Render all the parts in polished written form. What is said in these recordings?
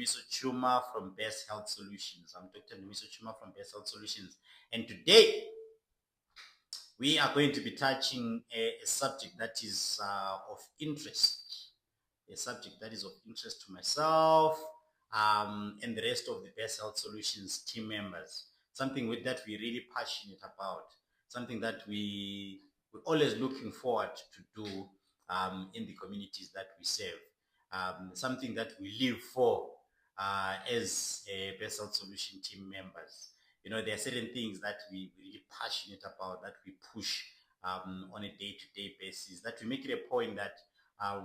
Ndumiso Chuma from Best Health Solutions. I'm Dr. Ndumiso Chuma from Best Health Solutions. And today, we are going to be touching a subject that is of interest. A subject that is of interest to myself and the rest of the Best Health Solutions team members. Something that we're really passionate about. Something that we're always looking forward to do in the communities that we serve. Something that we live for as a Best Health Solution team members. You know, there are certain things that we're really passionate about, that we push on a day-to-day basis, that we make it a point that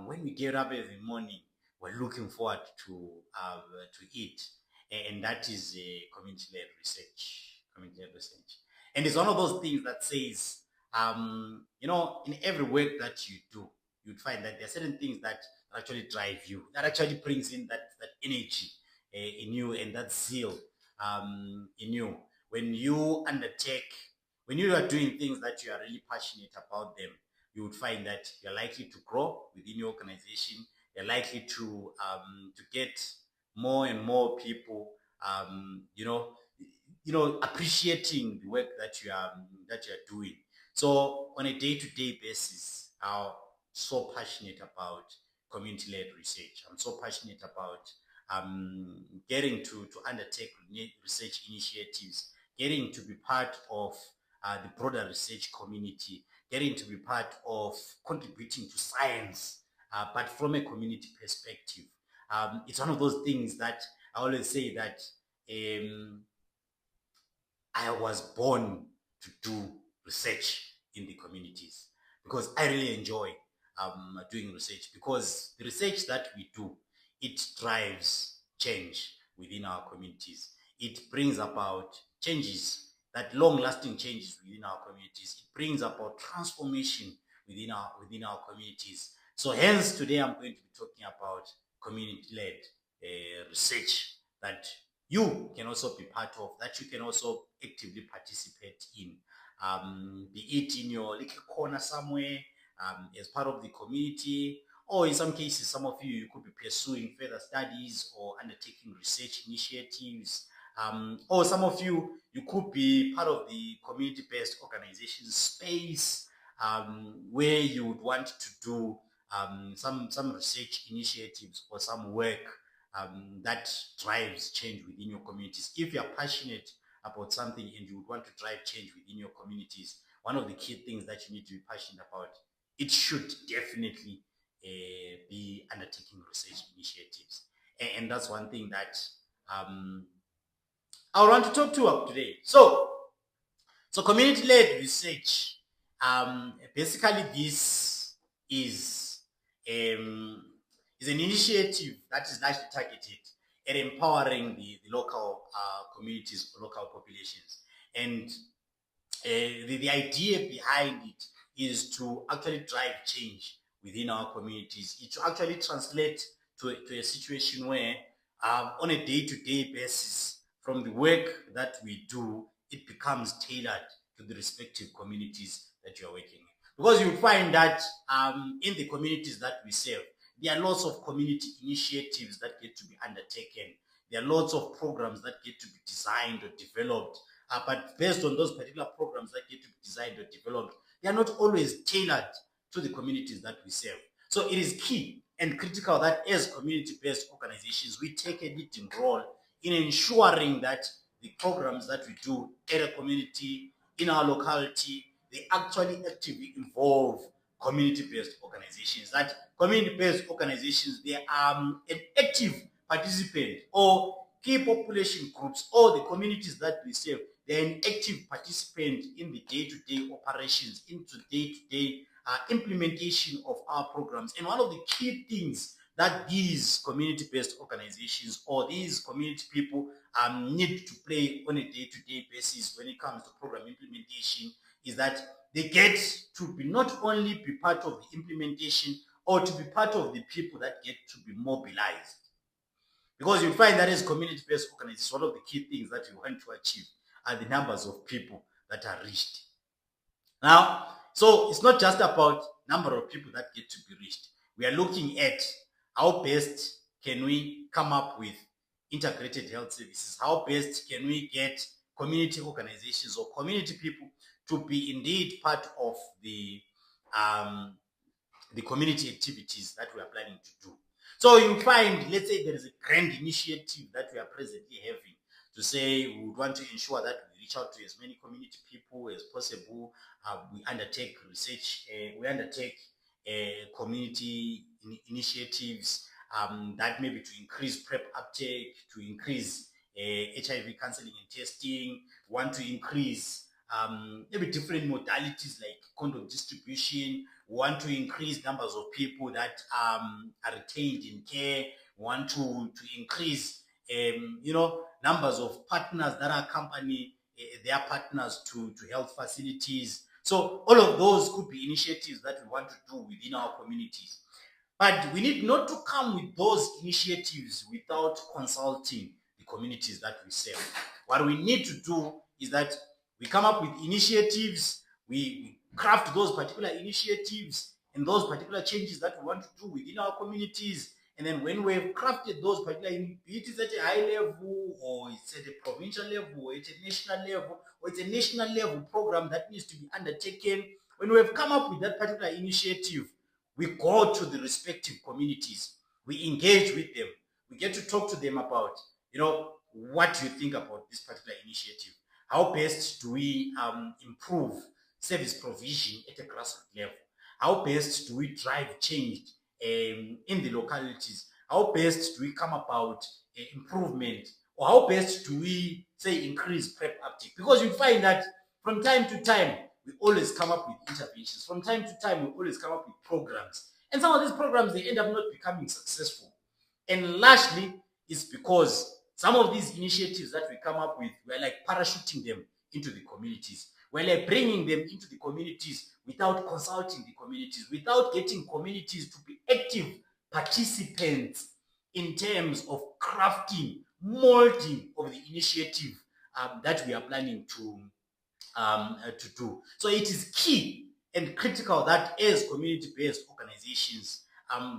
when we get up every morning, we're looking forward to it. And that is community-led research. Community-led research. And it's one of those things that says, you know, in every work that you do, you'd find that there are certain things that actually drive you, that actually brings in that energy in you and that zeal in you. When you are doing things that you are really passionate about them, you would find that you're likely to grow within your organization. You're likely to get more and more people, appreciating the work that you are doing. So on a day-to-day basis, I'm so passionate about community-led research. I'm so passionate about getting to undertake research initiatives, getting to be part of the broader research community, getting to be part of contributing to science, but from a community perspective. It's one of those things that I always say that I was born to do research in the communities because I really enjoy doing research, because the research that we do, it drives change within our communities. It brings about changes, that long-lasting changes within our communities. It brings about transformation within our communities. So hence today I'm going to be talking about community-led research that you can also be part of, that you can also actively participate in, be it in your little corner somewhere, as part of the community, or in some cases, some of you could be pursuing further studies or undertaking research initiatives, or some of you could be part of the community-based organization space, where you would want to do some research initiatives or some work that drives change within your communities. If you're passionate about something and you would want to drive change within your communities, one of the key things that you need to be passionate about, it should definitely be undertaking research initiatives. And that's one thing that I want to talk to today. So community-led research, basically this is an initiative that is largely targeted at empowering the local communities, local populations. And the idea behind it is to actually drive change within our communities. It to actually translate to a situation where on a day-to-day basis, from the work that we do, it becomes tailored to the respective communities that you are working in. Because you find that in the communities that we serve, there are lots of community initiatives that get to be undertaken. There are lots of programs that get to be designed or developed. But based on those particular programs that get to be designed or developed, they are not always tailored to the communities that we serve. So it is key and critical that as community-based organizations, we take a leading role in ensuring that the programs that we do at a community, in our locality, they actually actively involve community-based organizations. That community-based organizations, they are an active participant, or key population groups, or the communities that we serve, they're an active participant in the day-to-day operations, into day-to-day implementation of our programs. And one of the key things that these community-based organizations or these community people need to play on a day-to-day basis when it comes to program implementation is that they get to be not only be part of the implementation or to be part of the people that get to be mobilized. Because you find that as community-based organizations, one of the key things that you want to achieve are the numbers of people that are reached. Now, so it's not just about number of people that get to be reached. We are looking at how best can we come up with integrated health services. How best can we get community organizations or community people to be indeed part of um, the community activities that we are planning to do. So you find, let's say there is a grand initiative that we are presently having to say we would want to ensure that we reach out to as many community people as possible. We undertake research, we undertake community initiatives that maybe to increase PrEP uptake, to increase HIV counseling and testing, want to increase maybe different modalities like condom distribution, want to increase numbers of people that are retained in care, want to increase numbers of partners that accompany their partners to health facilities. So all of those could be initiatives that we want to do within our communities. But we need not to come with those initiatives without consulting the communities that we serve. What we need to do is that we come up with initiatives, we craft those particular initiatives and those particular changes that we want to do within our communities. And then when we've crafted those particular, be it at a high level, or it's at a provincial level, or it's a national level, or it's a national level program that needs to be undertaken, when we've come up with that particular initiative, we go to the respective communities, we engage with them, we get to talk to them about, what do you think about this particular initiative? How best do we improve service provision at a grassroots level? How best do we drive change in the localities? How best do we come about improvement? Or how best do we, say, increase PrEP uptake? Because you find that from time to time, we always come up with interventions. From time to time, we always come up with programs. And some of these programs, they end up not becoming successful. And largely, it's because some of these initiatives that we come up with, we're like parachuting them into the communities. We're like bringing them into the communities without consulting the communities, without getting communities to be active participants in terms of crafting, molding of the initiative that we are planning to do. So it is key and critical that as community-based organizations,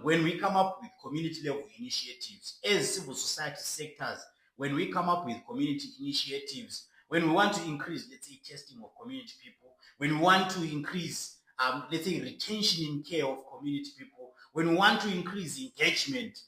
when we come up with community-level initiatives, as civil society sectors, when we come up with community initiatives, when we want to increase, let's say, testing of community people, when we want to increase, let's say, retention in care of community people, when we want to increase engagement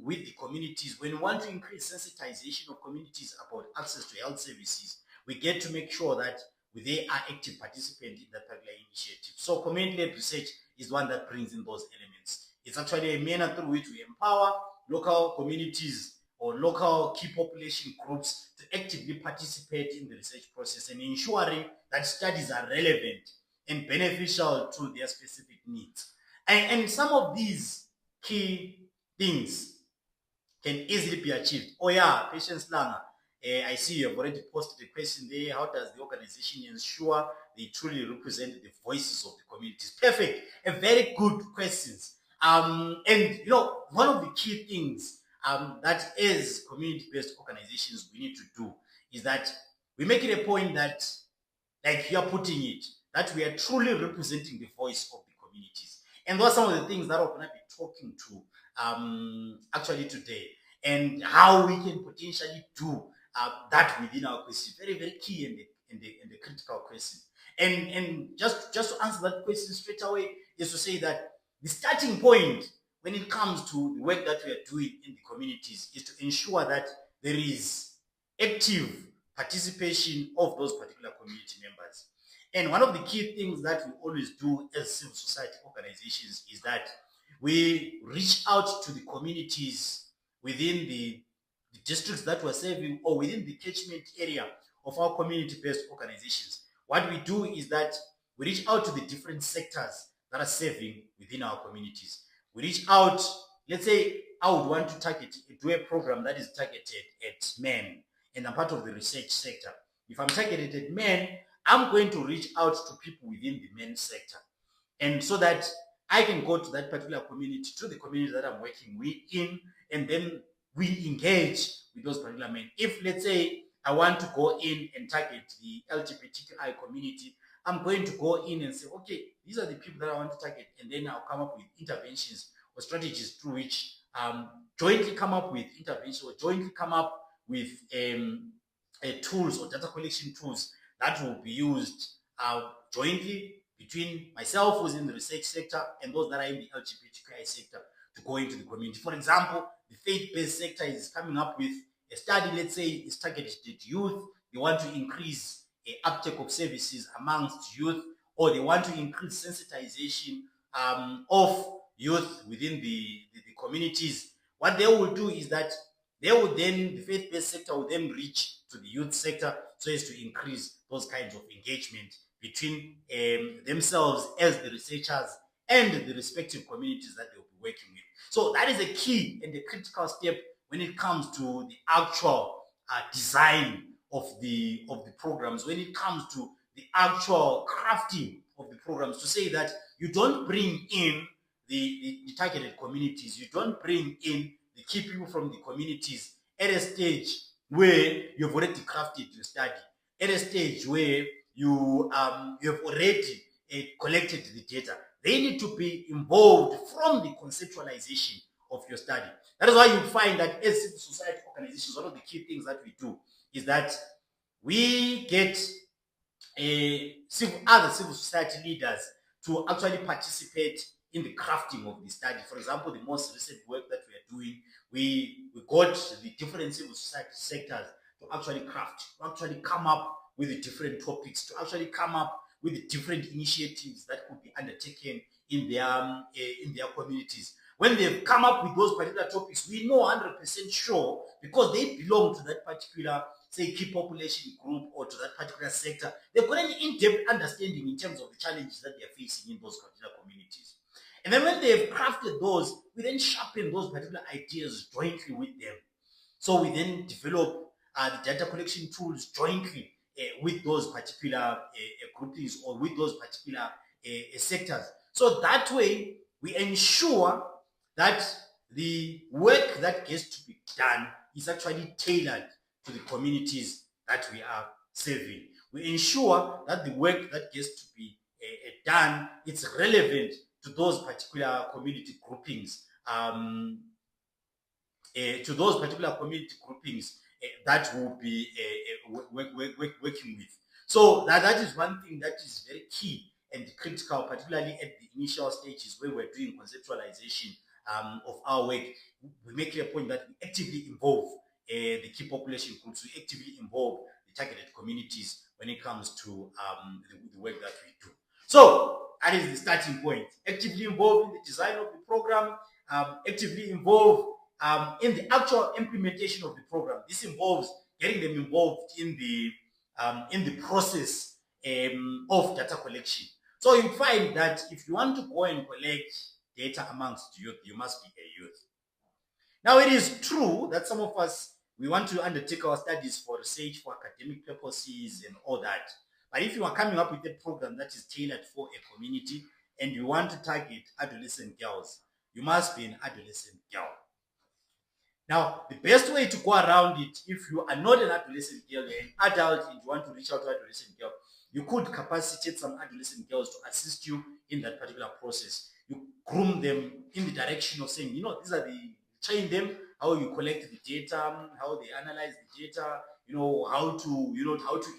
with the communities, when we want to increase sensitization of communities about access to health services, we get to make sure that they are active participants in that particular initiative. So community-led research is one that brings in those elements. It's actually a manner through which we empower local communities or local key population groups to actively participate in the research process and ensuring that studies are relevant and beneficial to their specific needs. And some of these key things can easily be achieved. Oh yeah, Patience Langer, I see you have already posted a question there. How does the organization ensure they truly represent the voices of the communities? Perfect. A very good questions. And one of the key things that as community-based organizations we need to do is that we make it a point that, like you are putting it, that we are truly representing the voice of the communities. And those are some of the things that we're going to be talking to actually today, and how we can potentially do that within our question. Very, very key and the critical question. And just to answer that question straight away is to say that the starting point when it comes to the work that we are doing in the communities is to ensure that there is active participation of those particular community members. And one of the key things that we always do as civil society organizations is that we reach out to the communities within the districts that we're serving or within the catchment area of our community-based organizations. What we do is that we reach out to the different sectors that are serving within our communities. We reach out, let's say I would want to do a program that is targeted at men, and I'm part of the research sector. If I'm targeted at men, I'm going to reach out to people within the men sector. And so that I can go to that particular community, to the community that I'm working within, and then we engage with those particular men. If, let's say, I want to go in and target the LGBTQI community, I'm going to go in and say, okay, these are the people that I want to target, and then I'll come up with interventions or strategies through which jointly come up with intervention, or jointly come up with tools or data collection tools that will be used jointly between myself, who's in the research sector, and those that are in the LGBTQI sector, to go into the community. For example, the faith-based sector is coming up with a study, let's say it's targeted at youth. They want to increase uptake of services amongst youth, or they want to increase sensitization of youth within the communities. What they will do is that they will then, the faith-based sector will then reach to the youth sector so as to increase those kinds of engagement between themselves as the researchers and the respective communities that they'll be working with. So that is a key and a critical step when it comes to the actual design of the programs, when it comes to the actual crafting of the programs, to say that you don't bring in the targeted communities, you don't bring in the key people from the communities at a stage where you've already crafted your study, at a stage where you have already collected the data. They need to be involved from the conceptualization of your study. That is why you find that as civil society organizations, one of the key things that we do is that we get other civil society leaders to actually participate in the crafting of the study. For example, the most recent work that we are doing, we got the different civil society sectors to actually craft, to actually come up with the different topics, to actually come up with the different initiatives that could be undertaken in their communities. When they've come up with those particular topics, we know 100% sure, because they belong to that particular, say, key population group or to that particular sector, they've got an in-depth understanding in terms of the challenges that they're facing in those particular communities. And then when they've crafted those, we then sharpen those particular ideas jointly with them. So we then develop the data collection tools jointly with those particular groupings or with those particular sectors. So that way, we ensure that the work that gets to be done is actually tailored to the communities that we are serving. We ensure that the work that gets to be done is relevant to those particular community groupings, that will be working with. So that is one thing that is very key and critical, particularly at the initial stages where we're doing conceptualization of our work. We make it a point that we actively involve the key population groups, we actively involve the targeted communities when it comes to the work that we do. So that is the starting point. Actively involved in the design of the program, actively involved in the actual implementation of the program. This involves getting them involved in the process of data collection. So you find that if you want to go and collect data amongst youth, you must be a youth. Now, it is true that some of us, we want to undertake our studies for research, for academic purposes and all that. But if you are coming up with a program that is tailored for a community and you want to target adolescent girls, you must be an adolescent girl. Now, the best way to go around it, if you are not an adolescent girl, you're an adult and you want to reach out to adolescent girl, you could capacitate some adolescent girls to assist you in that particular process. You groom them in the direction of saying, train them how you collect the data, how they analyze the data, how to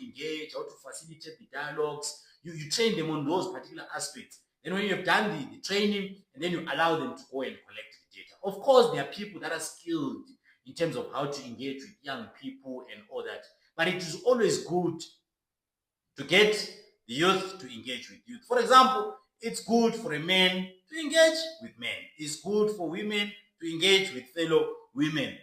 engage, how to facilitate the dialogues. You train them on those particular aspects. Then when you've done the training, and then you allow them to go and collect the data. Of course, there are people that are skilled in terms of how to engage with young people and all that. But it is always good to get the youth to engage with youth. For example, it's good for a man to engage with men. It's good for women to engage with fellow women,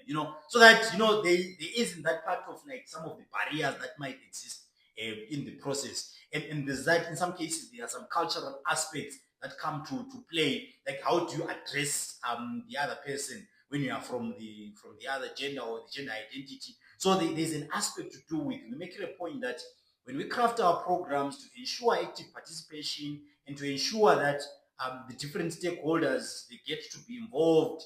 so that, there isn't that part of like some of the barriers that might exist in the process. And there's that, in some cases, there are some cultural aspects that come to play, like how do you address the other person when you are from the other gender or the gender identity. So there's an aspect to do with, we make it a point that when we craft our programs to ensure active participation and to ensure that the different stakeholders, they get to be involved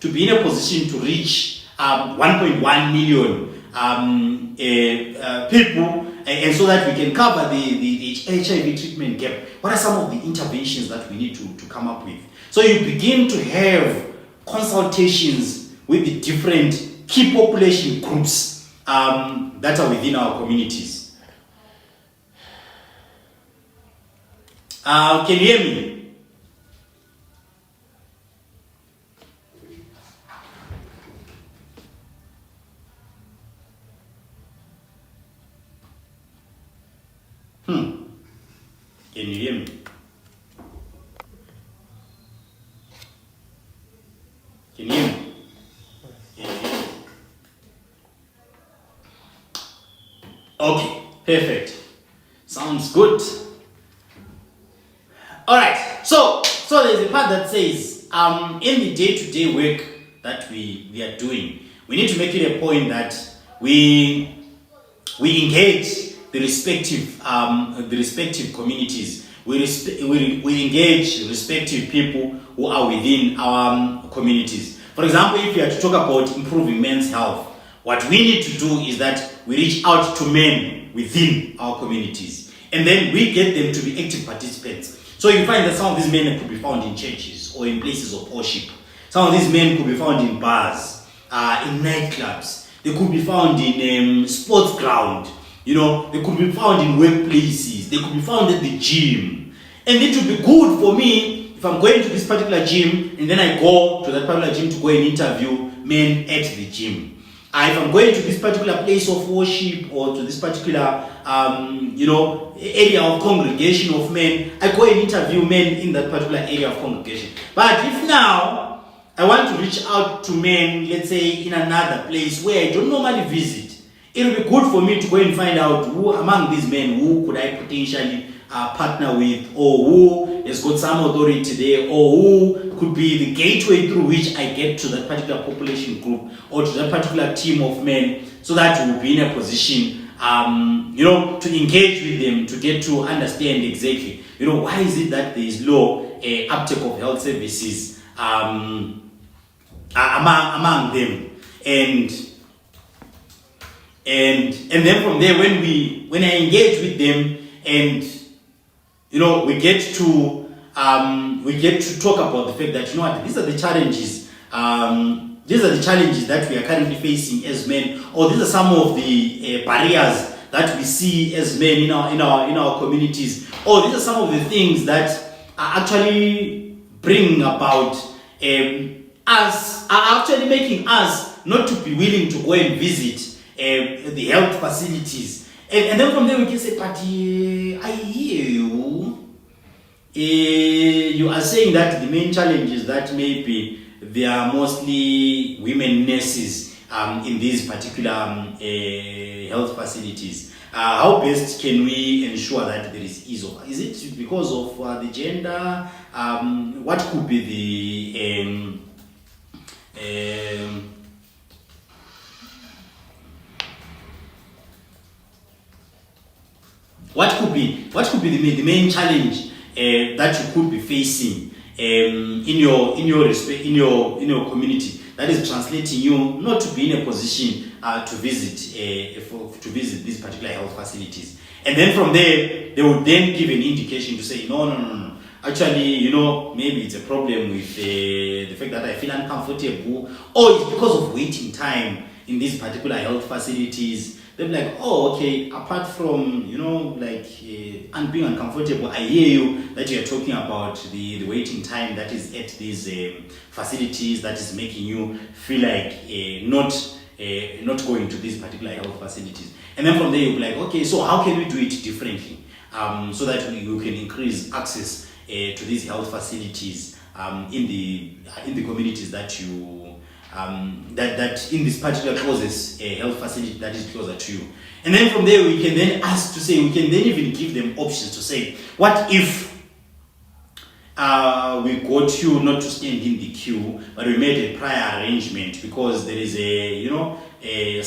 to be in a position to reach 1.1 million people, and so that we can cover the HIV treatment gap. What are some of the interventions that we need to come up with? So you begin to have consultations with the different key population groups that are within our communities. Can you hear me? Can you hear me? Can you hear me? Can you hear me? Okay, perfect. Sounds good. All right. So there's a part that says, in the day-to-day work that we are doing, we need to make it a point that we engage the respective communities. We engage respective people who are within our communities. For example, if you are to talk about improving men's health, what we need to do is that we reach out to men within our communities, and then we get them to be active participants. So you find that some of these men could be found in churches or in places of worship. Some of these men could be found in bars, in nightclubs. They could be found in sports ground. They could be found in workplaces. They could be found at the gym. And it would be good for me if I'm going to this particular gym and then I go to that particular gym to go and interview men at the gym. If I'm going to this particular place of worship or to this particular, area of congregation of men, I go and interview men in that particular area of congregation. But if now I want to reach out to men, let's say in another place where I don't normally visit, it will be good for me to go and find out who among these men, who could I potentially partner with, or who has got some authority there, or who could be the gateway through which I get to that particular population group or to that particular team of men, so that we will be in a position, to engage with them, to get to understand exactly, why is it that there is low uptake of health services among them, and then from there, when I engage with them, and we get to talk about the fact that these are the challenges. These are the challenges that we are currently facing as men, or these are some of the barriers that we see as men in our communities, or these are some of the things that are actually bringing about us, are actually making us not to be willing to go and visit the health facilities. And then from there we can say, but I hear you. You are saying that the main challenge is that maybe there are mostly women nurses in these particular health facilities. How best can we ensure that there is ease of? Is it because of the gender? What could be the what could be the main challenge that you could be facing in your community that is translating you not to be in a position to visit these particular health facilities? And then from there, they would then give an indication to say, no. Actually, maybe it's a problem with the fact that I feel uncomfortable, or it's because of waiting time in these particular health facilities. They're like, oh, okay, apart from, and being uncomfortable, I hear you that you're talking about the waiting time that is at these facilities that is making you feel like not going to these particular health facilities. And then from there, you'll be like, okay, so how can we do it differently so that we can increase access to these health facilities in the communities that you that in this particular causes a health facility that is closer to you. And then from there we can then ask to say, we can then even give them options to say, what if we got you not to stand in the queue, but we made a prior arrangement because there is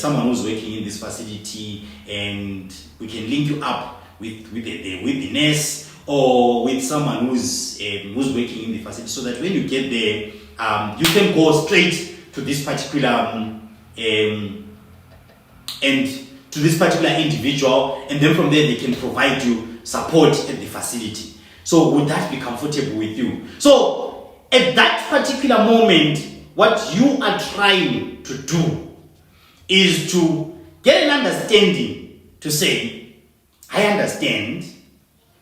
someone who's working in this facility, and we can link you up with the nurse or with someone who's working in the facility, so that when you get there, you can go straight to this particular and to this particular individual, and then from there they can provide you support at the facility. So would that be comfortable with you? So at that particular moment, what you are trying to do is to get an understanding to say, I understand.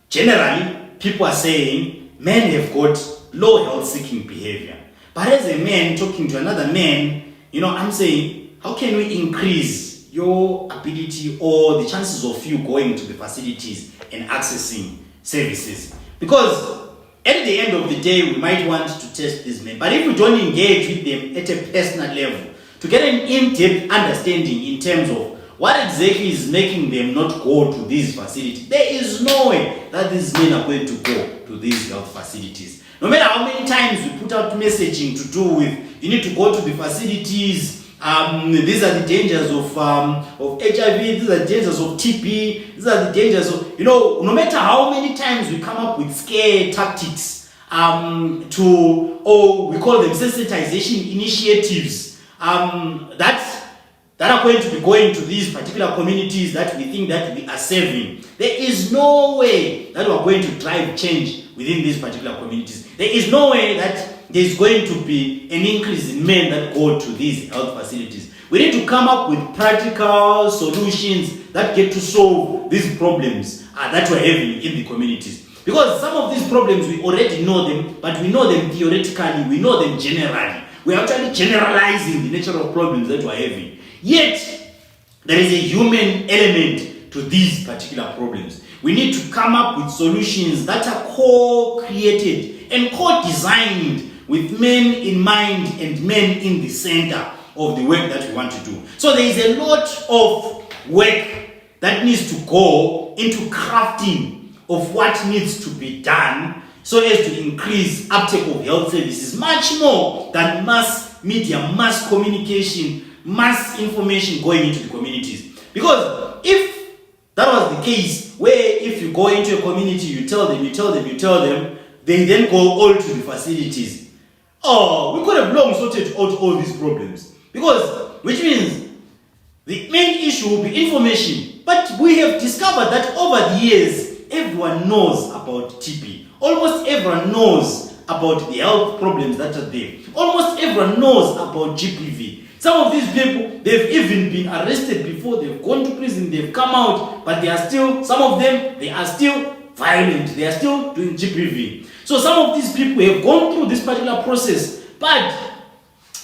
Generally, people are saying men have got low health-seeking behavior. But as a man talking to another man, I'm saying, how can we increase your ability or the chances of you going to the facilities and accessing services? Because at the end of the day, we might want to test these men. But if we don't engage with them at a personal level, to get an in-depth understanding in terms of what exactly is making them not go to these facilities, there is no way that these men are going to go to these health facilities. No matter how many times we put out messaging to do with, you need to go to the facilities, these are the dangers of HIV, these are the dangers of TB, these are the dangers of, no matter how many times we come up with scare tactics, we call them sensitization initiatives, that are going to be going to these particular communities that we think that we are serving. There is no way that we are going to drive change within these particular communities. There is no way that there is going to be an increase in men that go to these health facilities. We need to come up with practical solutions that get to solve these problems that we're having in the communities. Because some of these problems, we already know them, but we know them theoretically, we know them generally. We're actually generalizing the nature of problems that we're having. Yet, there is a human element to these particular problems. We need to come up with solutions that are co-created and co-designed with men in mind and men in the center of the work that we want to do. So there is a lot of work that needs to go into crafting of what needs to be done so as to increase uptake of health services, much more than mass media, mass communication, mass information going into the communities. Because if that was the case, where if you go into a community, you tell them, they then go all to the facilities. Oh, we could have long sorted out all these problems. Which means the main issue will be information. But we have discovered that over the years, everyone knows about TB. Almost everyone knows about the health problems that are there. Almost everyone knows about GPV. Some of these people, they've even been arrested before, they've gone to prison, they've come out, but some of them, they are still violent, they are still doing GPV. So some of these people have gone through this particular process, but,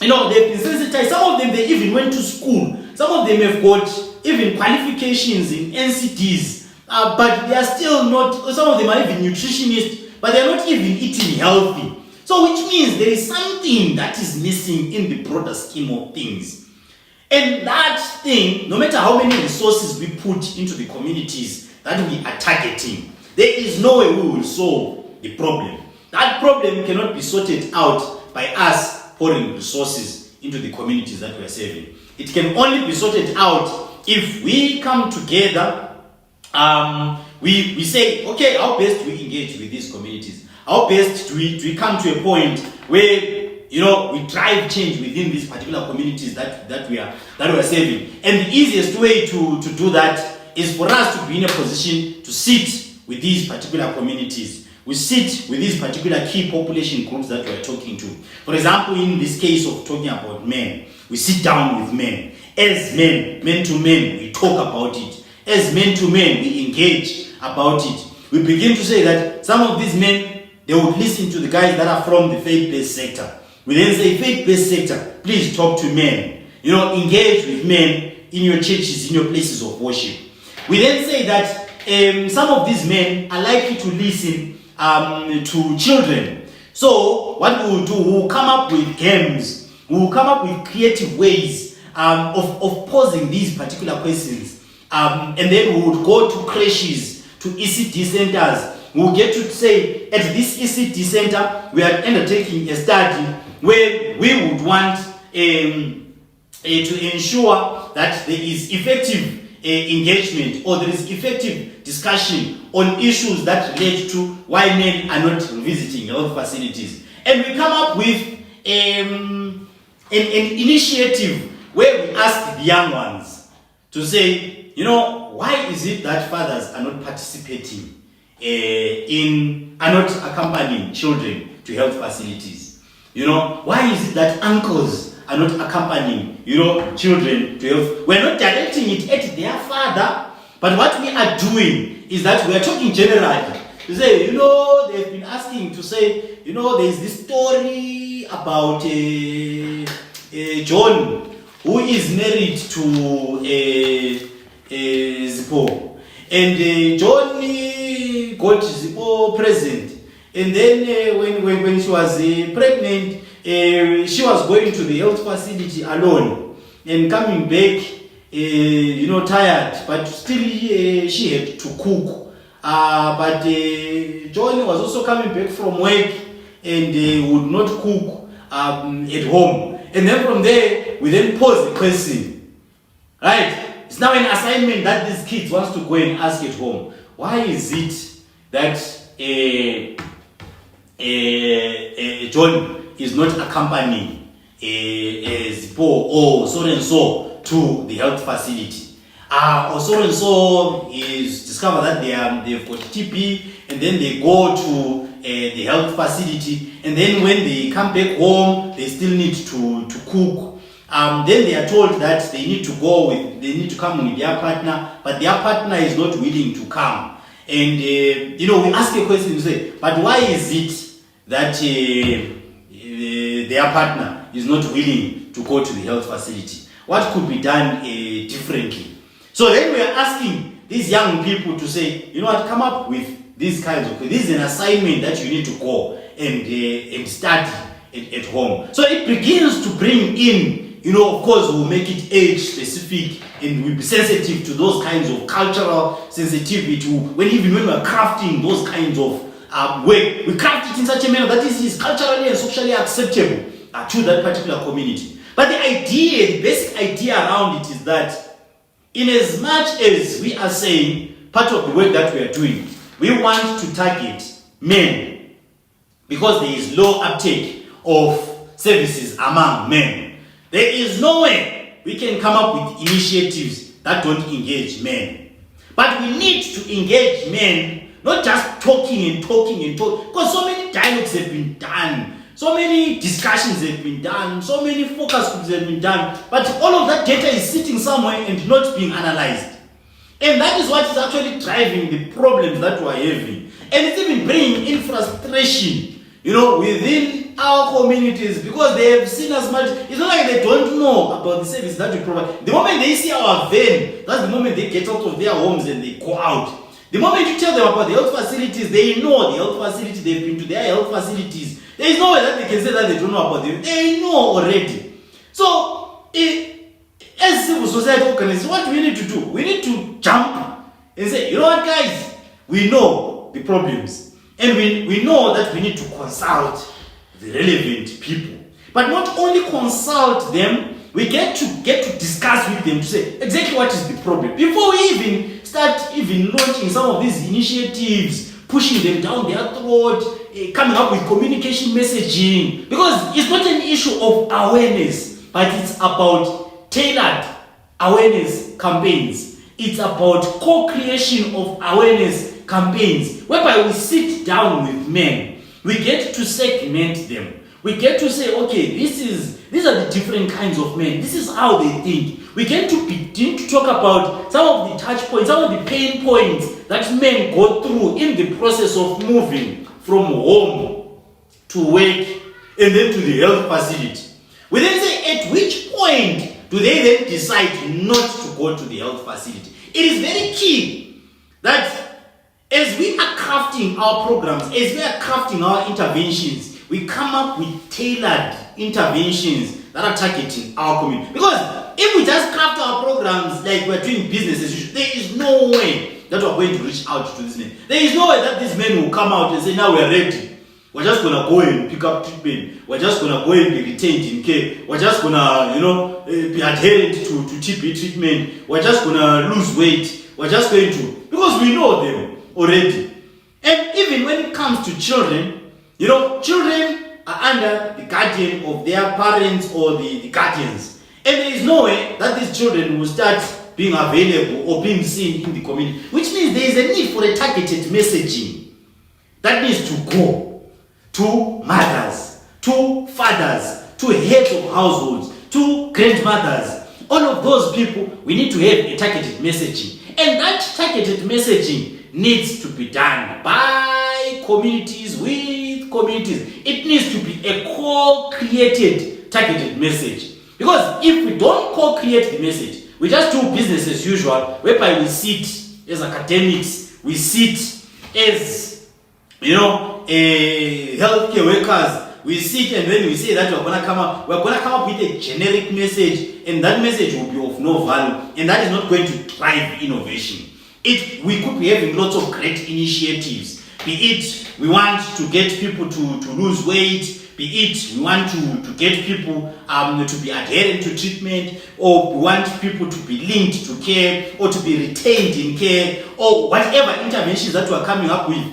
they've been sensitized. Some of them, they even went to school. Some of them have got even qualifications in NCDs, but they are still not, some of them are even nutritionists, but they are not even eating healthy. So which means there is something that is missing in the broader scheme of things. And that thing, no matter how many resources we put into the communities that we are targeting, there is no way we will solve the problem. That problem cannot be sorted out by us pouring resources into the communities that we are serving. It can only be sorted out if we come together, we say, okay, how best do we engage with these communities? How best do we come to a point where we drive change within these particular communities that we are serving? And the easiest way to do that is for us to be in a position to sit with these particular communities. We sit with these particular key population groups that we are talking to. For example, in this case of talking about men, we sit down with men. As men to men, we talk about it. As men to men, we engage about it. We begin to say that some of these men, they would listen to the guys that are from the faith-based sector. We then say, faith-based sector, please talk to men. Engage with men in your churches, in your places of worship. We then say that some of these men are likely to listen to children. So what we will do, we will come up with games. We will come up with creative ways of posing these particular questions. And then we would go to creches, to ECD centers. We'll get to say, at this ECD center, we are undertaking a study where we would want to ensure that there is effective engagement, or there is effective discussion on issues that relate to why men are not visiting health facilities. And we come up with an initiative where we ask the young ones to say, why is it that fathers are not participating are not accompanying children to health facilities? Why is it that uncles are not accompanying, children to health? We're not directing it at their father, but what we are doing is that we are talking generally. To say, they've been asking to say, there's this story about John who is married to Zippo. And John got Zippo pregnant. And then when she was pregnant, she was going to the health facility alone and coming back, tired, but still she had to cook. But John was also coming back from work and would not cook at home. And then from there, we then pose the question, right? It's now an assignment that these kids wants to go and ask at home. Why is it that John is not accompanying Zippo or so and so to the health facility? Or so and so is discover that they've got TB, and then they go to the health facility, and then when they come back home, they still need to cook. Then they are told that they need to come with their partner, but their partner is not willing to come. And we ask a question, we say, but why is it that their partner is not willing to go to the health facility? What could be done differently? So then we are asking these young people to say, come up with these kinds of things. This is an assignment that you need to go and study at home. So it begins to bring in, of course, we'll make it age specific and we'll be sensitive to those kinds of cultural sensitivity even when we're crafting those kinds of work, we craft it in such a manner that is culturally and socially acceptable to that particular community. But the basic idea around it is that in as much as we are saying part of the work that we are doing, we want to target men because there is low uptake of services among men. There is no way we can come up with initiatives that don't engage men. But we need to engage men, not just talking, because so many dialogues have been done. So many discussions have been done, so many focus groups have been done, but all of that data is sitting somewhere and not being analyzed. And that is what is actually driving the problems that we're having. And it's even bringing in frustration, within our communities, because they have seen as much. It's not like they don't know about the service that we provide. The moment they see our van, that's the moment they get out of their homes and they go out. The moment you tell them about the health facilities, they know the health facilities, they've been to their health facilities. There is no way that they can say that they don't know about them. They know already. So, as civil society organizations, what do we need to do? We need to jump and say, what guys, we know the problems. And we know that we need to consult the relevant people. But not only consult them, we get to discuss with them to say exactly what is the problem. Before we even start launching some of these initiatives, pushing them down their throat, coming up with communication messaging. Because it's not an issue of awareness, but it's about tailored awareness campaigns. It's about co-creation of awareness campaigns, whereby we sit down with men. We get to segment them. We get to say, okay, these are the different kinds of men. This is how they think. We get to begin to talk about some of the touch points, some of the pain points that men go through in the process of moving from home to work and then to the health facility. We then say, at which point do they then decide not to go to the health facility? It is very key that as we are crafting our programs, as we are crafting our interventions, we come up with tailored interventions that are targeting our community. Because if we just craft our programs like we're doing business as usual, there is no way that we're going to reach out to these men. There is no way that these men will come out and say, now we're ready. We're just going to go and pick up treatment. We're just going to go and be retained in care. We're just going to, be adherent to TB treatment. We're just going to lose weight. We're just going to, because we know them already. And even when it comes to children, children are under the guardian of their parents or the guardians. And there is no way that these children will start being available or being seen in the community, which means there is a need for a targeted messaging that needs to go to mothers, to fathers, to heads of households, to grandmothers. All of those people, we need to have a targeted messaging. And that targeted messaging needs to be done by communities, with communities. It needs to be a co-created targeted message. Because if we don't co-create the message, we just do business as usual, whereby we sit as academics, we sit as, healthcare workers, we sit and then we say that we're gonna come up with a generic message, and that message will be of no value, and that is not going to drive innovation. We could be having lots of great initiatives, be it we want to get people to lose weight, be it we want to get people to be adherent to treatment, or we want people to be linked to care, or to be retained in care, or whatever interventions that we are coming up with.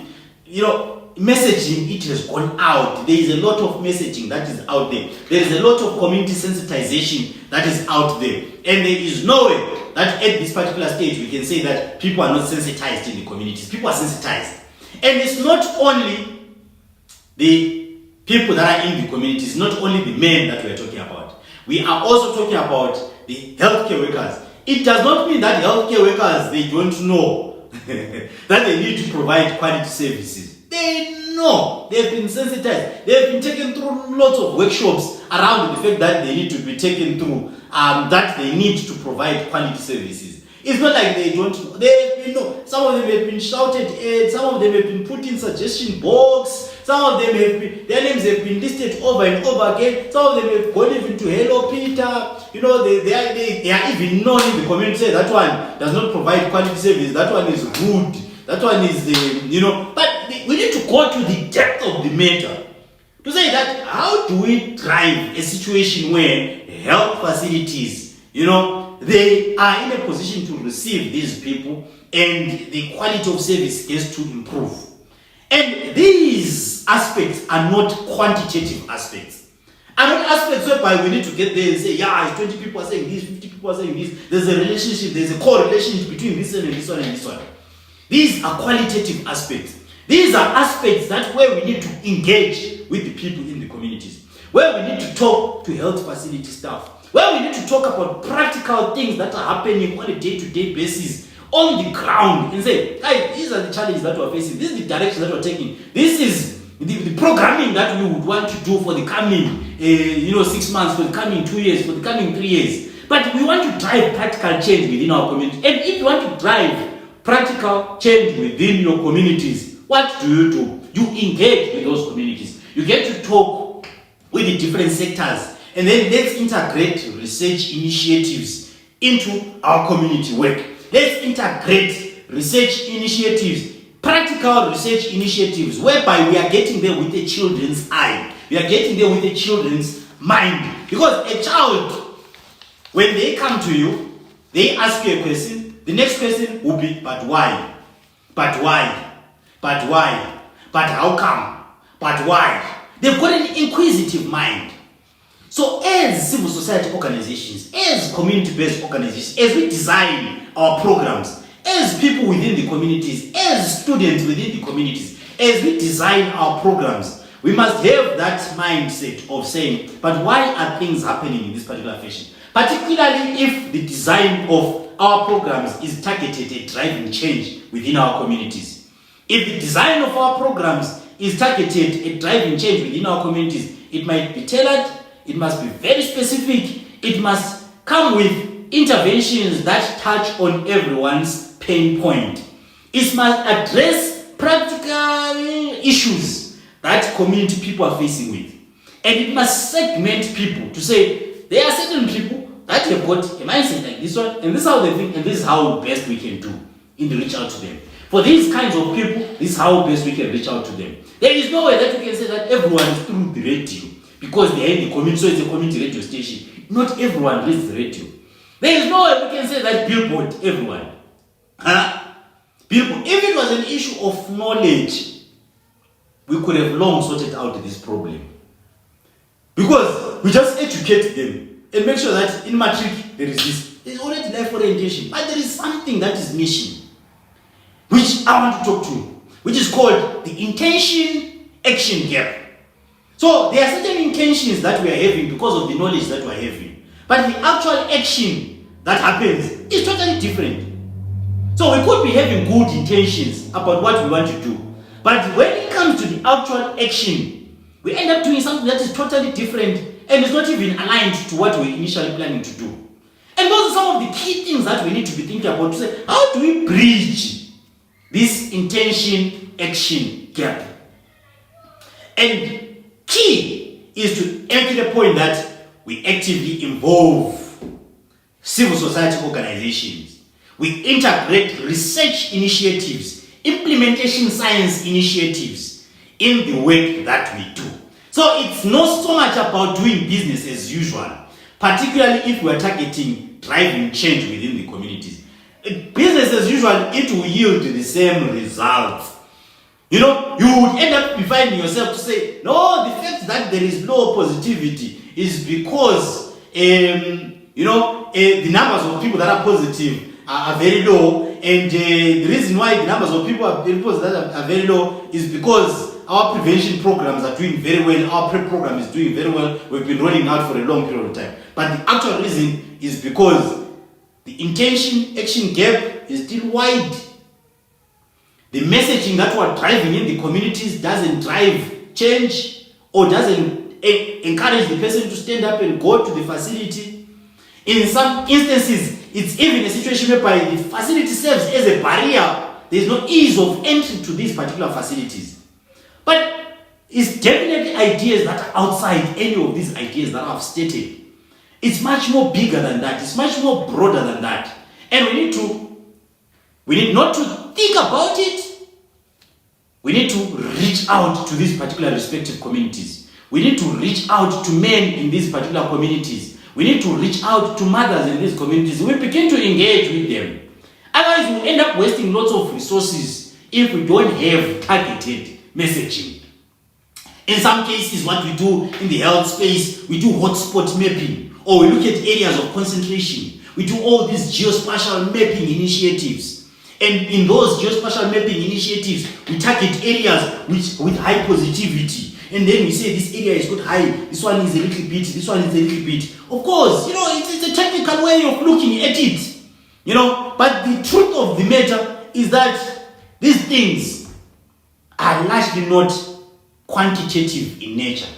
Messaging, it has gone out. There is a lot of messaging that is out there. There is a lot of community sensitization that is out there. And there is no way that at this particular stage we can say that people are not sensitized in the communities. People are sensitized. And it's not only the people that are in the communities, not only the men that we are talking about. We are also talking about the healthcare workers. It does not mean that healthcare workers, they don't know that they need to provide quality services. They know. They've been sensitized. They've been taken through lots of workshops around the fact that they need to be taken through, that they need to provide quality services. It's not like they don't know. Some of them have been shouted at, some of them have been put in suggestion box, some of them their names have been listed over and over again, some of them have gone even to Hello Peter. They are even known in the community, say that one does not provide quality service, that one is rude, that one is, but we need to go to the depth of the matter to say that how do we drive a situation where health facilities, they are in a position to receive these people and the quality of service is to improve. And these aspects are not quantitative aspects. Are not aspects whereby we need to get there and say, it's 20 people are saying this, 50 people are saying this. There's a relationship, there's a correlation between this and this one and this one. These are qualitative aspects. These are aspects that where we need to engage with the people in the communities, where we need to talk to health facility staff, where we need to talk about practical things that are happening on a day-to-day basis on the ground and say, these are the challenges that we're facing, this is the direction that we're taking, this is the programming that we would want to do for the coming 6 months, for the coming 2 years, for the coming 3 years. But we want to drive practical change within our community. And if you want to drive practical change within your communities, what do? You engage with those communities. You get to talk with the different sectors, and then let's integrate research initiatives into our community work. Let's integrate research initiatives, practical research initiatives, whereby we are getting there with a children's eye. We are getting there with a children's mind. Because a child, when they come to you, they ask you a question. The next question will be, but why? But why? But why? But how come? But why? They've got an inquisitive mind. So as civil society organizations, as community-based organizations, as we design our programs, as people within the communities, as students within the communities, as we design our programs, we must have that mindset of saying, but why are things happening in this particular fashion? Particularly if the design of our programs is targeted at driving change within our communities. If the design of our programs is targeted at driving change within our communities, it might be tailored, it must be very specific, it must come with interventions that touch on everyone's pain point. It must address practical issues that community people are facing with. And it must segment people to say, there are certain people that have got a mindset like this one, and this is how they think, and this is how best we can do in the reach out to them. For these kinds of people, this is how best we can reach out to them. There is no way that we can say that everyone is through the radio because they are in the community, so it's a community radio station. Not everyone reads the radio. There is no way we can say that billboard, everyone. Billboard. If it was an issue of knowledge, we could have long sorted out this problem. Because we just educate them and make sure that in matric there is this. There's already life orientation, but there is something that is missing, which I want to talk to, which is called the intention-action gap. So there are certain intentions that we are having because of the knowledge that we are having, but the actual action that happens is totally different. So we could be having good intentions about what we want to do, but when it comes to the actual action, we end up doing something that is totally different and is not even aligned to what we were initially planning to do. And those are some of the key things that we need to be thinking about to say, how do we bridge this intention-action gap? And key is to aim to the point that we actively involve civil society organizations. We integrate research initiatives, implementation science initiatives in the work that we do. So it's not so much about doing business as usual, particularly if we are targeting driving change within the communities. Business as usual, it will yield the same results. You would end up finding yourself to say, no, the fact that there is low positivity is because, the numbers of people that are positive are very low, and the reason why the numbers of people that are very low is because our prevention programs are doing very well, our PrEP program is doing very well, we've been rolling out for a long period of time. But the actual reason is because the intention-action gap is still wide. The messaging that we're driving in the communities doesn't drive change or doesn't encourage the person to stand up and go to the facility. In some instances, it's even a situation whereby the facility serves as a barrier. There's no ease of entry to these particular facilities. But it's definitely ideas that are outside any of these ideas that I've stated. It's much more bigger than that. It's much more broader than that. And we need not to think about it. We need to reach out to these particular respective communities. We need to reach out to men in these particular communities. We need to reach out to mothers in these communities. We begin to engage with them. Otherwise, we'll end up wasting lots of resources if we don't have targeted messaging. In some cases, what we do in the health space, we do hotspot mapping, or we look at areas of concentration. We do all these geospatial mapping initiatives. And in those geospatial mapping initiatives, we target areas with high positivity. And then we say this area is good high, this one is a little bit, this one is a little bit. Of course, it's a technical way of looking at it. But the truth of the matter is that these things are largely not quantitative in nature.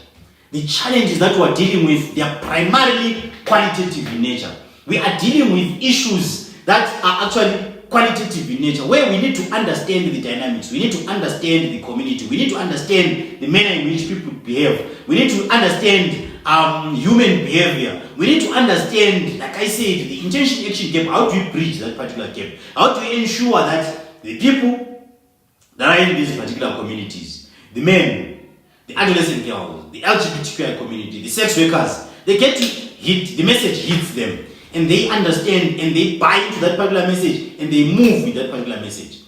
The challenges that we are dealing with, they are primarily qualitative in nature. We are dealing with issues that are actually qualitative in nature, where we need to understand the dynamics, we need to understand the community, we need to understand the manner in which people behave, we need to understand human behavior, we need to understand, like I said, the intention-action gap. How do we bridge that particular gap? How do we ensure that the people that are in these particular communities, the men, the adolescent girls, the LGBTQI community, the sex workers, they get to hit, the message hits them, and they understand and they buy into that particular message and they move with that particular message.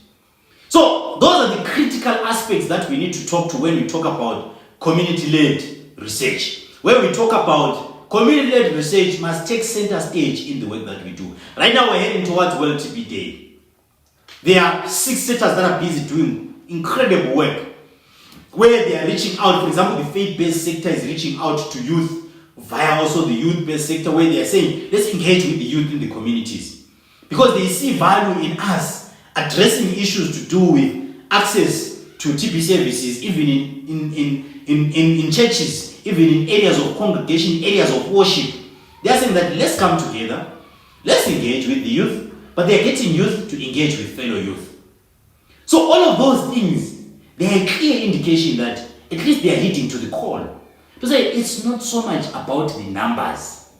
So those are the critical aspects that we need to talk to when we talk about community-led research. When we talk about community-led research must take center stage in the work that we do. Right now we're heading towards World TB Day. There are 6 sectors that are busy doing incredible work, where they are reaching out. For example, the faith-based sector is reaching out to youth via also the youth-based sector, where they are saying, let's engage with the youth in the communities. Because they see value in us addressing issues to do with access to TB services, even in churches, even in areas of congregation, areas of worship. They are saying that let's come together, let's engage with the youth, but they are getting youth to engage with fellow youth. So all of those things, they are a clear indication that at least they are heeding to the call. To say it's not so much about the numbers.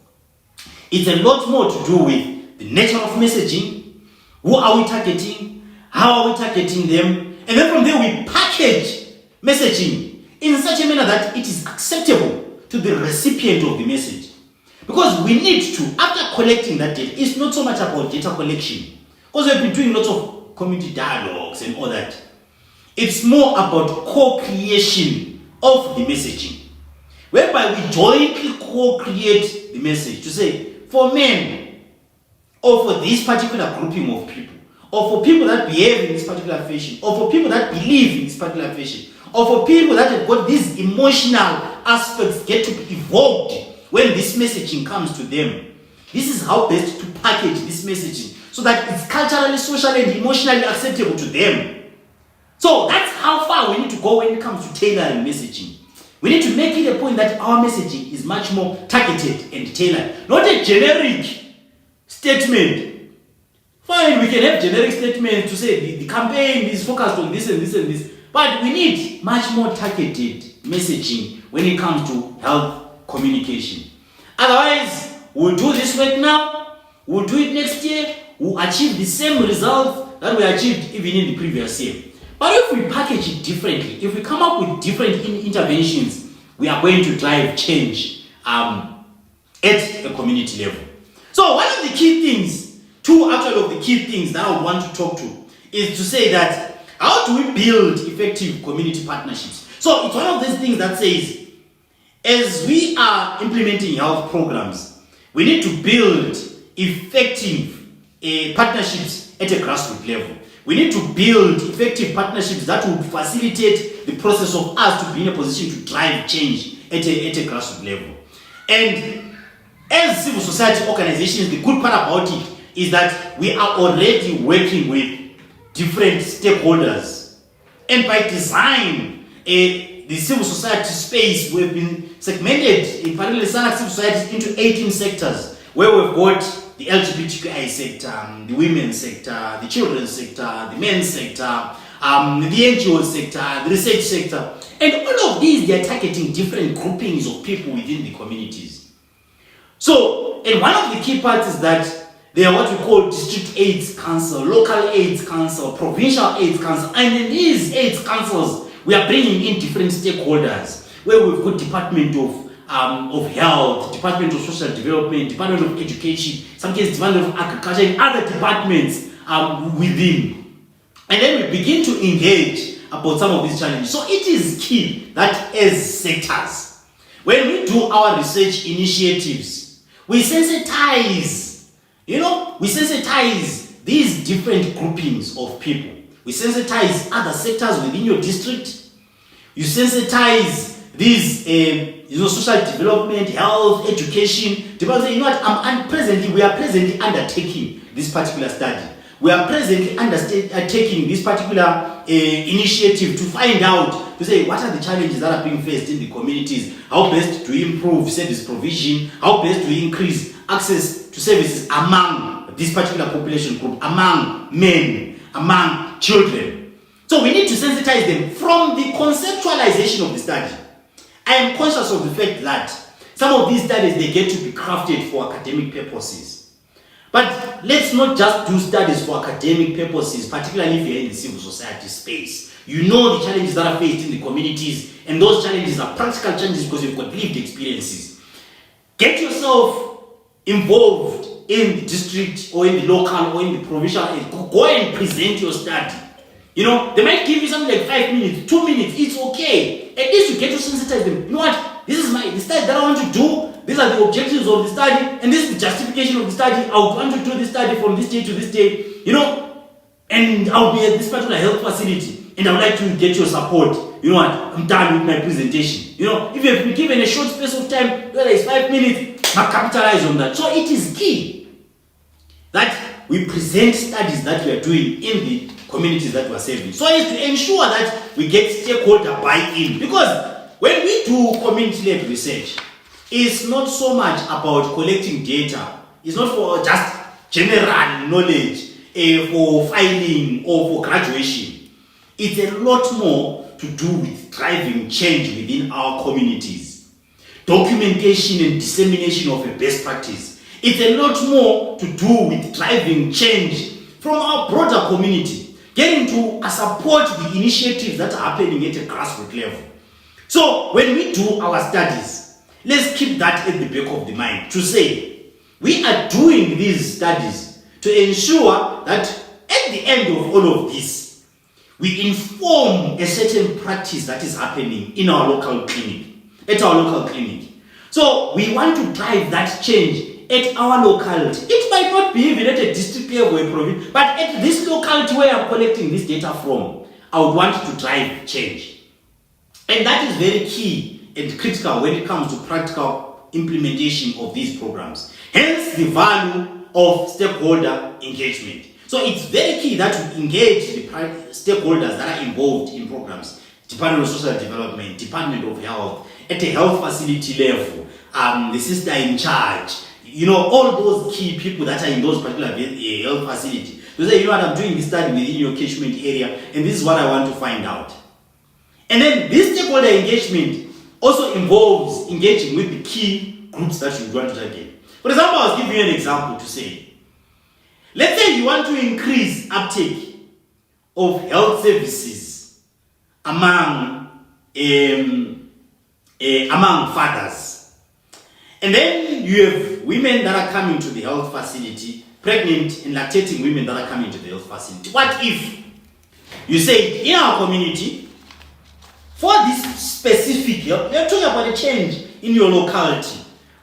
It's a lot more to do with the nature of messaging. Who are we targeting? How are we targeting them? And then from there we package messaging in such a manner that it is acceptable to the recipient of the message. Because we need to, after collecting that data, it's not so much about data collection. Because we've been doing lots of community dialogues and all that. It's more about co-creation of the messaging. whereby we jointly co-create the message to say, for men, or for this particular grouping of people, or for people that behave in this particular fashion, or for people that believe in this particular fashion, or for people that have got these emotional aspects get to be evoked when this messaging comes to them. This is how best to package this messaging so that it's culturally, socially, and emotionally acceptable to them. So that's how far we need to go when it comes to tailoring messaging. We need to make it a point that our messaging is much more targeted and tailored, not a generic statement. Fine, we can have generic statements to say the campaign is focused on this and this and this, but we need much more targeted messaging when it comes to health communication. Otherwise, we'll do this work now, we'll do it next year, we'll achieve the same results that we achieved even in the previous year. But if we package it differently, if we come up with different interventions, we are going to drive change at a community level. So one of the key things, two actually of the key things that I would want to talk to is to say that how do we build effective community partnerships? So it's one of these things that says, as we are implementing health programs, we need to build effective partnerships at a grassroots level. We need to build effective partnerships that will facilitate the process of us to be in a position to drive change at a grassroots level. And as civil society organizations, the good part about it is that we are already working with different stakeholders. And by design, the civil society space, we've been segmented in particular civil society into 18 sectors, where we've got the LGBTQI sector, the women's sector, the children's sector, the men's sector, the NGO sector, the research sector. And all of these, they are targeting different groupings of people within the communities. So, and one of the key parts is that they are what we call district AIDS council, local AIDS council, provincial AIDS council, and in these AIDS councils, we are bringing in different stakeholders, where we've got Department of Health, Department of Social Development, Department of Education, some cases Department of Agriculture, and other departments within. And then we begin to engage about some of these challenges. So it is key that as sectors, when we do our research initiatives, we sensitize these different groupings of people. We sensitize other sectors within your district. You sensitize these, social development, health, education. Department, we are presently undertaking this particular study. We are presently undertaking this particular initiative to find out, to say what are the challenges that are being faced in the communities, how best to improve service provision, how best to increase access to services among this particular population group, among men, among children. So we need to sensitize them from the conceptualization of the study. I am conscious of the fact that some of these studies, they get to be crafted for academic purposes. But let's not just do studies for academic purposes, particularly if you're in the civil society space. You know the challenges that are faced in the communities, and those challenges are practical challenges because you've got lived experiences. Get yourself involved in the district or in the local or in the provincial. Go and present your study. They might give you something like 5 minutes, 2 minutes, it's okay. At least you get to sensitize them. You know what? This is the study that I want to do. These are the objectives of the study, and this is the justification of the study. I want to do this study from this day to this day, and I'll be at this particular health facility, and I would like to get your support. You know what? I'm done with my presentation. If you have been given a short space of time, whether it's 5 minutes, I capitalize on that. So it is key that we present studies that we are doing in the communities that we are serving, so as to ensure that we get stakeholder buy-in. Because when we do community-led research, it's not so much about collecting data. It's not for just general knowledge, for filing or for graduation. It's a lot more to do with driving change within our communities. Documentation and dissemination of a best practice. It's a lot more to do with driving change from our broader community, getting to support the initiatives that are happening at a grassroots level. So when we do our studies, let's keep that at the back of the mind to say, we are doing these studies to ensure that at the end of all of this, we inform a certain practice that is happening in our local clinic. at our local clinic. So we want to drive that change at our locality. It might not be even at a district level or a province, but at this locality where I'm collecting this data from, I would want to drive change. And that is very key and critical when it comes to practical implementation of these programs. Hence the value of stakeholder engagement. So it's very key that we engage the stakeholders that are involved in programs. Department of Social Development, Department of Health, at a health facility level, the sister in charge, all those key people that are in those particular health facilities. You say, I'm doing this study within your catchment area, and this is what I want to find out. And then this stakeholder engagement also involves engaging with the key groups that you want to target. For example, I was giving you an example to say, let's say you want to increase uptake of health services among fathers. And then you have women that are coming to the health facility, pregnant and lactating women that are coming to the health facility. What if you say, in our community, for this specific health, we are talking about a change in your locality.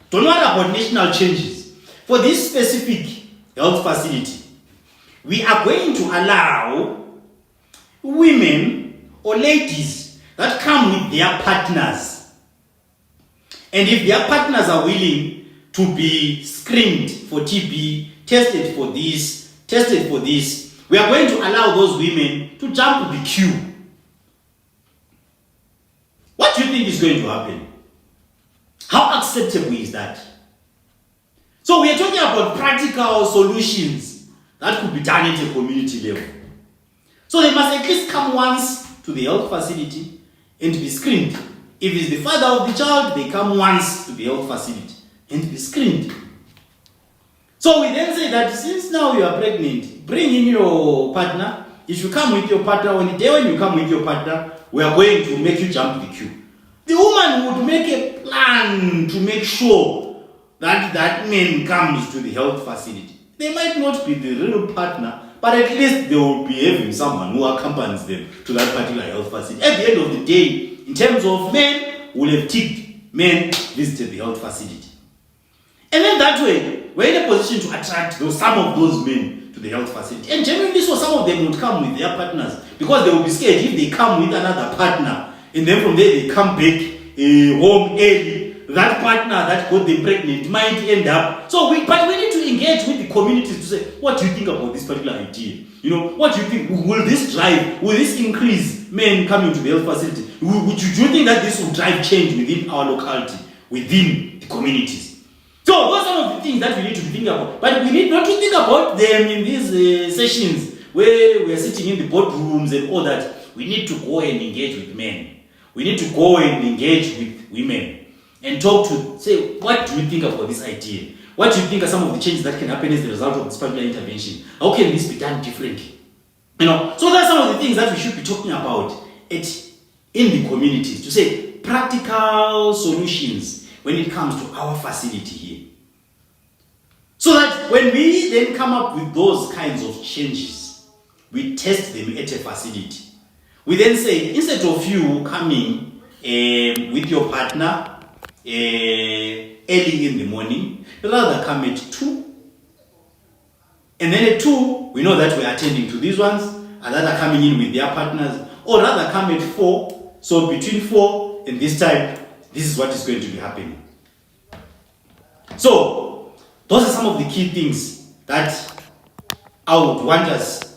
Don't worry about national changes. For this specific health facility, we are going to allow women or ladies that come with their partners. And if their partners are willing to be screened for TB, tested for this, we are going to allow those women to jump the queue. What do you think is going to happen? How acceptable is that? So we are talking about practical solutions that could be done at a community level. So they must at least come once to the health facility and be screened. If it's the father of the child, they come once to the health facility and be screened. So we then say that since now you are pregnant, bring in your partner. If you come with your partner, on the day when you come with your partner, we are going to make you jump the queue. The woman would make a plan to make sure that that man comes to the health facility. They might not be the real partner, but at least they will be having someone who accompanies them to that particular health facility. At the end of the day, in terms of men, we'll have ticked men visited the health facility. And then that way, we're in a position to attract some of those men to the health facility. And generally, so some of them would come with their partners because they will be scared if they come with another partner and then from there they come back home early. That partner that got them pregnant might end up. But we need to engage with the communities to say, what do you think about this particular idea? What do you think? Will this increase men coming to the health facility? Do you think that this will drive change within our locality, within the communities? So those are some of the things that we need to think about. But we need not to think about them in these sessions where we are sitting in the boardrooms and all that. We need to go and engage with men. We need to go and engage with women and say, what do you think about this idea? What do you think are some of the changes that can happen as a result of this particular intervention? How can this be done differently? So that's some of the things that we should be talking about in the communities to say practical solutions when it comes to our facility here. So that when we then come up with those kinds of changes, we test them at a facility. We then say, instead of you coming with your partner early in the morning, rather come at 2. And then at 2, we know that we're attending to these ones, and that are coming in with their partners, or rather come at 4. So between 4 and this time, this is what is going to be happening. So those are some of the key things that I would want us